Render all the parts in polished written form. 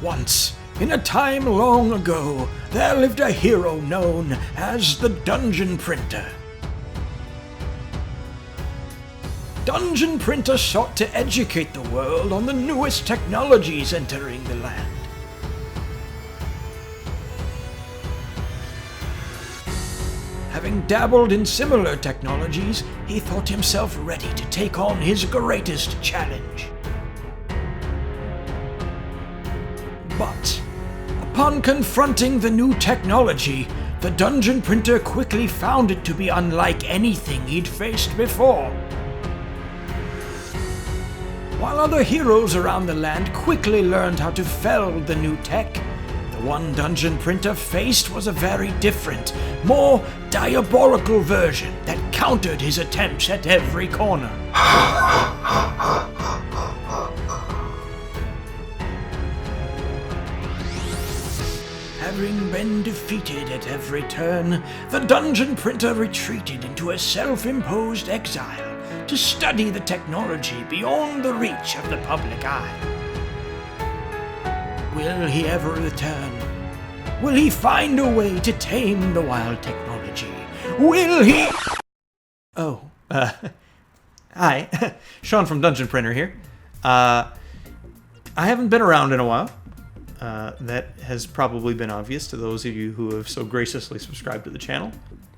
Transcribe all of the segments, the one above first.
Once, in a time long ago, there lived a hero known as the Dungeon Printer. Dungeon Printer sought to educate the world on the newest technologies entering the land. Having dabbled in similar technologies, he thought himself ready to take on his greatest challenge. But, upon confronting the new technology, the Dungeon Printer quickly found it to be unlike anything he'd faced before. While other heroes around the land quickly learned how to fell the new tech, the one Dungeon Printer faced was a very different, more diabolical version that countered his attempts at every corner. Having been defeated at every turn, the Dungeon Printer retreated into a self-imposed exile to study the technology beyond the reach of the public eye. Will he ever return? Will he find a way to tame the wild technology? Will he... Hi. Sean from Dungeon Printer here. I haven't been around in a while. That has probably been obvious to those of you who have so graciously subscribed to the channel.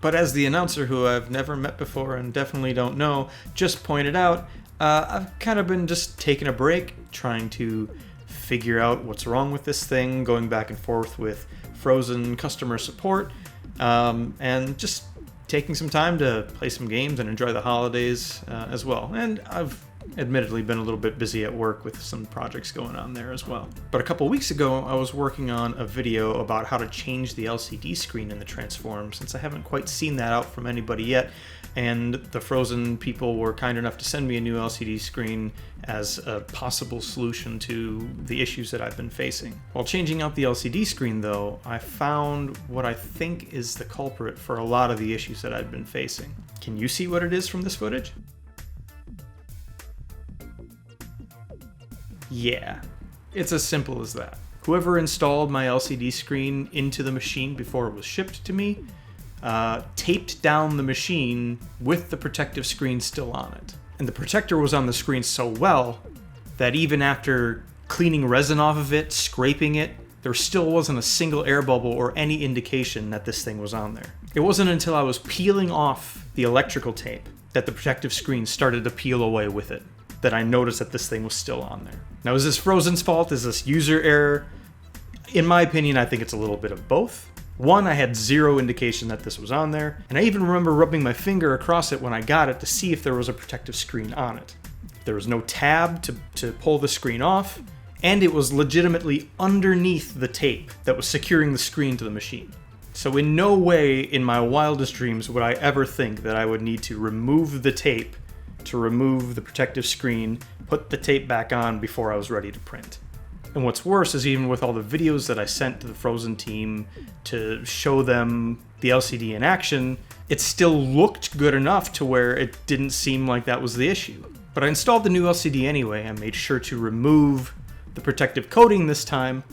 But as the announcer, who I've never met before and definitely don't know, just pointed out, I've kind of been just taking a break, trying to figure out what's wrong with this thing, going back and forth with Phrozen customer support, and just taking some time to play some games and enjoy the holidays as well. And I've admittedly been a little bit busy at work with some projects going on there as well. But a couple weeks ago, I was working on a video about how to change the LCD screen in the Transform, since I haven't quite seen that out from anybody yet, and the Phrozen people were kind enough to send me a new LCD screen as a possible solution to the issues that I've been facing. While changing out the LCD screen though, I found what I think is the culprit for a lot of the issues that I've been facing. Can you see what it is from this footage? Yeah, it's as simple as that. Whoever installed my LCD screen into the machine before it was shipped to me, taped down the machine with the protective screen still on it. And the protector was on the screen so well that even after cleaning resin off of it, scraping it, there still wasn't a single air bubble or any indication that this thing was on there. It wasn't until I was peeling off the electrical tape that the protective screen started to peel away with it that I noticed that this thing was still on there. Now, is this Phrozen's fault? Is this user error? In my opinion, I think it's a little bit of both. One, I had zero indication that this was on there, and I even remember rubbing my finger across it when I got it to see if there was a protective screen on it. There was no tab to pull the screen off, and it was legitimately underneath the tape that was securing the screen to the machine. So in no way in my wildest dreams would I ever think that I would need to remove the tape to remove the protective screen, put the tape back on before I was ready to print. And what's worse is even with all the videos that I sent to the Phrozen team to show them the LCD in action, it still looked good enough to where it didn't seem like that was the issue. But I installed the new LCD anyway. I made sure to remove the protective coating this time,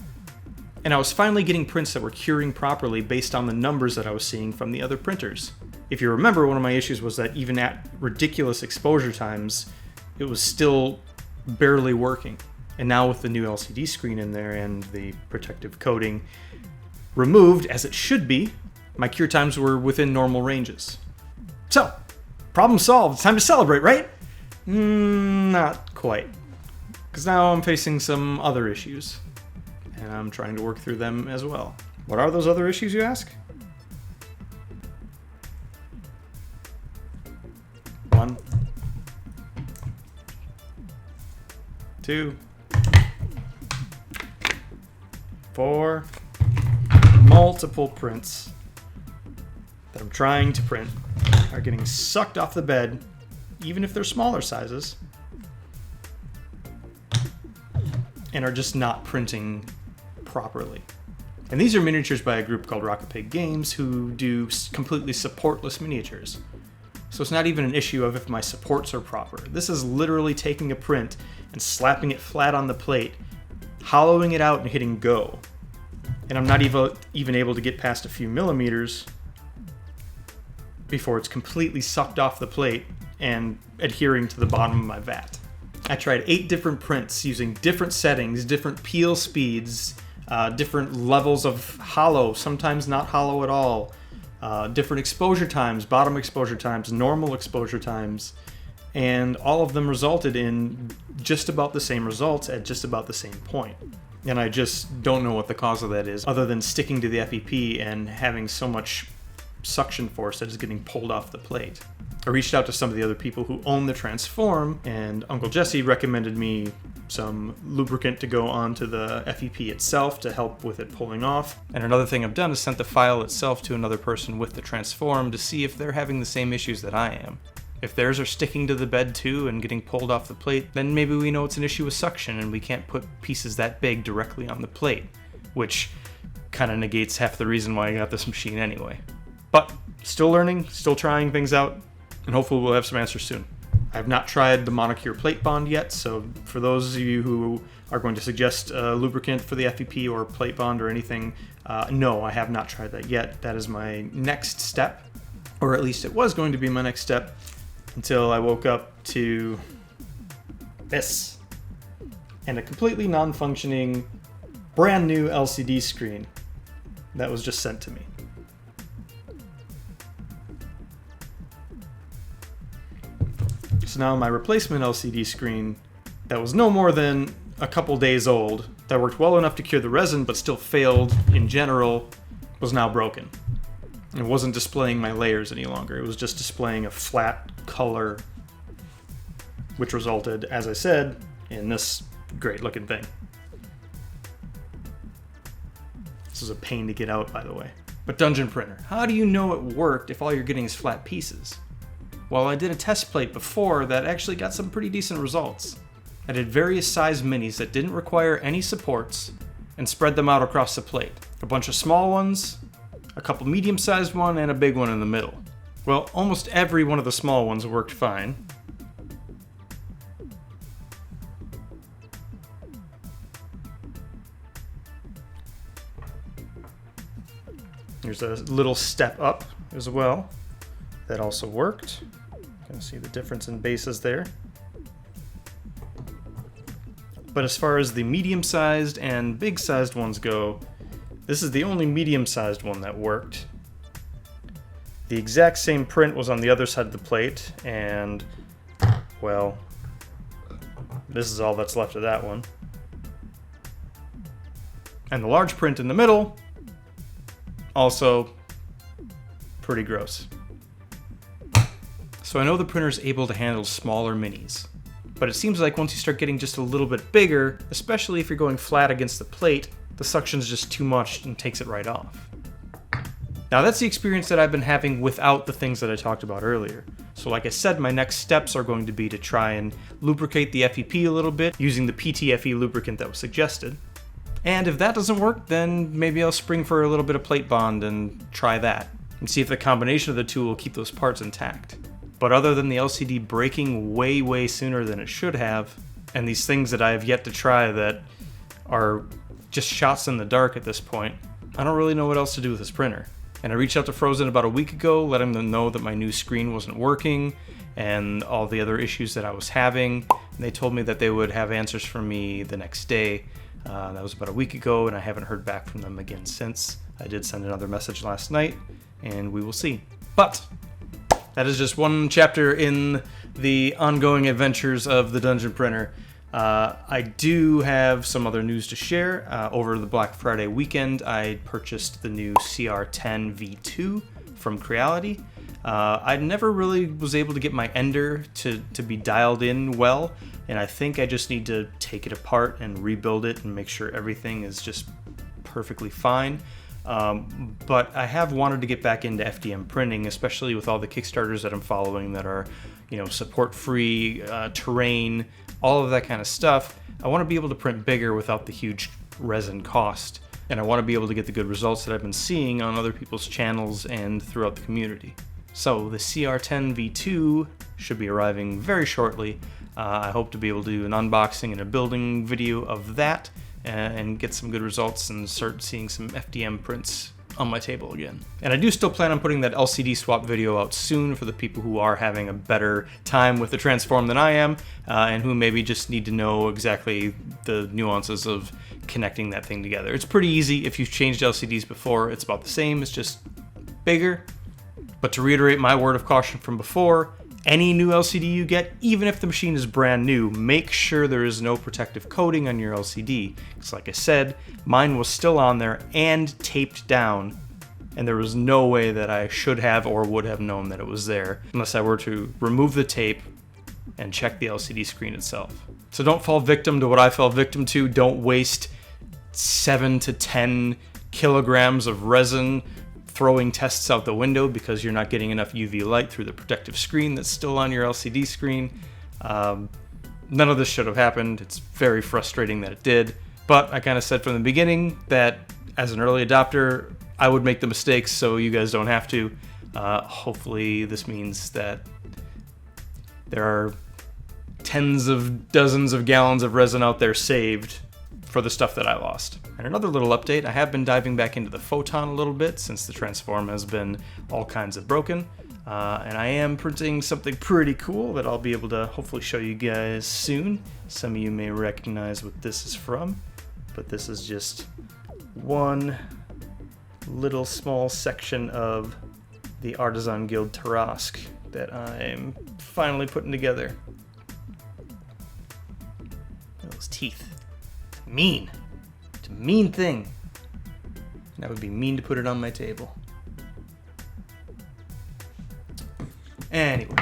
and I was finally getting prints that were curing properly based on the numbers that I was seeing from the other printers. If you remember, one of my issues was that even at ridiculous exposure times, it was still barely working. And now with the new LCD screen in there and the protective coating removed, as it should be, my cure times were within normal ranges. So, problem solved. It's time to celebrate, right? Not quite. Because now I'm facing some other issues. And I'm trying to work through them as well. What are those other issues, you ask? 1, 2, 4, multiple prints that I'm trying to print are getting sucked off the bed, even if they're smaller sizes, and are just not printing properly. And these are miniatures by a group called Rocket Pig Games who do completely supportless miniatures. So it's not even an issue of if my supports are proper. This is literally taking a print and slapping it flat on the plate hollowing it out and hitting go. And I'm not even able to get past a few millimeters before it's completely sucked off the plate and adhering to the bottom of my vat. I tried 8 different prints using different settings, different peel speeds, different levels of hollow, sometimes not hollow at all, different exposure times, bottom exposure times, normal exposure times, and all of them resulted in just about the same results at just about the same point. And I just don't know what the cause of that is, other than sticking to the FEP and having so much suction force that is getting pulled off the plate. I reached out to some of the other people who own the Transform, and Uncle Jesse recommended me some lubricant to go onto the FEP itself to help with it pulling off. And another thing I've done is sent the file itself to another person with the Transform to see if they're having the same issues that I am. If theirs are sticking to the bed too and getting pulled off the plate, then maybe we know it's an issue with suction and we can't put pieces that big directly on the plate, which kind of negates half the reason why I got this machine anyway. But still learning, still trying things out, and hopefully we'll have some answers soon. I have not tried the Monocure plate bond yet, so for those of you who are going to suggest lubricant for the FEP or plate bond or anything, no, I have not tried that yet. That is my next step, or at least it was going to be my next step, until I woke up to this, and a completely non-functioning, brand new LCD screen that was just sent to me. So now my replacement LCD screen that was no more than a couple days old, that worked well enough to cure the resin but still failed in general, was now broken. It wasn't displaying my layers any longer. It was just displaying a flat color, which resulted, as I said, in this great looking thing. This is a pain to get out, by the way. But Dungeon Printer, how do you know it worked if all you're getting is flat pieces? Well, I did a test plate before that actually got some pretty decent results. I did various size minis that didn't require any supports and spread them out across the plate. A bunch of small ones, a couple medium-sized ones, and a big one in the middle. Well, almost every one of the small ones worked fine. There's a little step up as well. That also worked. You can see the difference in bases there. But as far as the medium-sized and big-sized ones go, this is the only medium-sized one that worked. The exact same print was on the other side of the plate, and, well, this is all that's left of that one. And the large print in the middle, also pretty gross. So I know the printer is able to handle smaller minis, but it seems like once you start getting just a little bit bigger, especially if you're going flat against the plate, the suction's just too much and takes it right off. Now that's the experience that I've been having without the things that I talked about earlier. So like I said, my next steps are going to be to try and lubricate the FEP a little bit using the PTFE lubricant that was suggested. And if that doesn't work, then maybe I'll spring for a little bit of plate bond and try that, and see if the combination of the two will keep those parts intact. But other than the LCD breaking way sooner than it should have, and these things that I have yet to try that are just shots in the dark at this point, I don't really know what else to do with this printer. And I reached out to Phrozen about a week ago, letting them know that my new screen wasn't working and all the other issues that I was having. And they told me that they would have answers for me the next day. That was about a week ago, and I haven't heard back from them again since. I did send another message last night, and we will see. But that is just one chapter in the ongoing adventures of the Dungeon Printer. I do have some other news to share. Over the Black Friday weekend, I purchased the new CR10 V2 from Creality. I never really was able to get my Ender to be dialed in well, and I think I just need to take it apart and rebuild it and make sure everything is just perfectly fine. But I have wanted to get back into FDM printing, especially with all the Kickstarters that I'm following that are, support-free, terrain, all of that kind of stuff. I want to be able to print bigger without the huge resin cost, and I want to be able to get the good results that I've been seeing on other people's channels and throughout the community. So the CR10 V2 should be arriving very shortly. I hope to be able to do an unboxing and a building video of that and get some good results and start seeing some FDM prints on my table again. And I do still plan on putting that LCD swap video out soon for the people who are having a better time with the transform than I am, and who maybe just need to know exactly the nuances of connecting that thing together. It's pretty easy. If you've changed LCDs before, it's about the same. It's just bigger. But to reiterate my word of caution from before, any new LCD you get, even if the machine is brand new, make sure there is no protective coating on your LCD. Because like I said, mine was still on there and taped down, and there was no way that I should have or would have known that it was there unless I were to remove the tape and check the LCD screen itself. So don't fall victim to what I fell victim to. Don't waste 7 to 10 kilograms of resin throwing tests out the window because you're not getting enough UV light through the protective screen that's still on your LCD screen. None of this should have happened. It's very frustrating that it did. But I kind of said from the beginning that as an early adopter, I would make the mistakes so you guys don't have to. Hopefully this means that there are tens of dozens of gallons of resin out there saved for the stuff that I lost. And another little update, I have been diving back into the Photon a little bit since the transform has been all kinds of broken. And I am printing something pretty cool that I'll be able to hopefully show you guys soon. Some of you may recognize what this is from, but this is just one little small section of the Artisan Guild Tarrasque that I'm finally putting together. Those teeth. Mean. It's a mean thing. That would be mean to put it on my table. Anyway,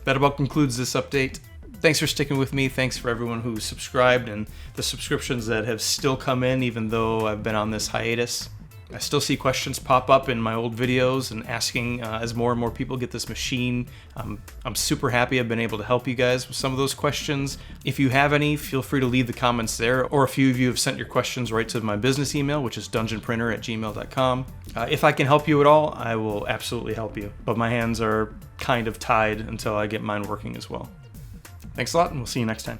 that about concludes this update. Thanks for sticking with me. Thanks for everyone who subscribed and the subscriptions that have still come in even though I've been on this hiatus. I still see questions pop up in my old videos and asking as more and more people get this machine. I'm super happy I've been able to help you guys with some of those questions. If you have any, feel free to leave the comments there, or a few of you have sent your questions right to my business email, which is dungeonprinter@gmail.com. If I can help you at all, I will absolutely help you, but my hands are kind of tied until I get mine working as well. Thanks a lot, and we'll see you next time.